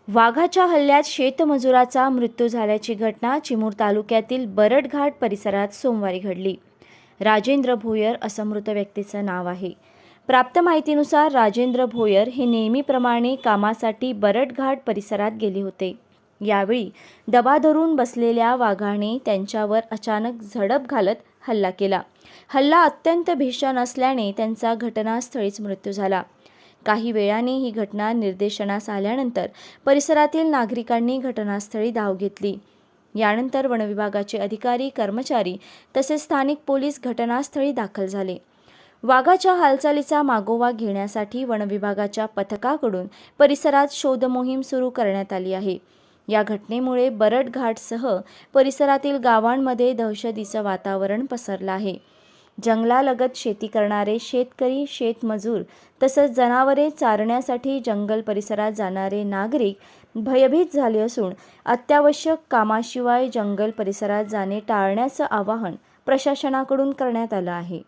वाघाच्या हल्ल्यात शेतमजुराचा मृत्यू झाल्याची घटना चिमूर तालुक्यातील बरडघाट परिसरात सोमवारी घडली. राजेंद्र भोयर असं मृत व्यक्तीचं नाव आहे. प्राप्त माहितीनुसार राजेंद्र भोयर हे नेहमीप्रमाणे कामासाठी बरडघाट परिसरात गेले होते. यावेळी दबा धरून बसलेल्या वाघाने त्यांच्यावर अचानक झडप घालत हल्ला केला. हल्ला अत्यंत भीषण असल्याने त्यांचा घटनास्थळीच मृत्यू झाला. काही वेळाने ही घटना निदर्शनास आल्यानंतर परिसरातील नागरिकांनी घटनास्थळी धाव घेतली. यानंतर वनविभागाचे अधिकारी, कर्मचारी तसेच स्थानिक पोलीस घटनास्थळी दाखल झाले. वाघाच्या हालचालीचा मागोवा घेण्यासाठी वनविभागाच्या पथकाकडून परिसरात शोधमोहीम सुरू करण्यात आली आहे. या घटनेमुळे बरडघाटसह परिसरातील गावांमध्ये दहशतीचं वातावरण पसरलं आहे. जंगलालगत शेती करणारे शेतकरी, शेतमजूर तसंच जनावरे चारण्यासाठी जंगल परिसरात जाणारे नागरिक भयभीत झाले असून अत्यावश्यक कामाशिवाय जंगल परिसरात जाणे टाळण्याचं आवाहन प्रशासनाकडून करण्यात आलं आहे.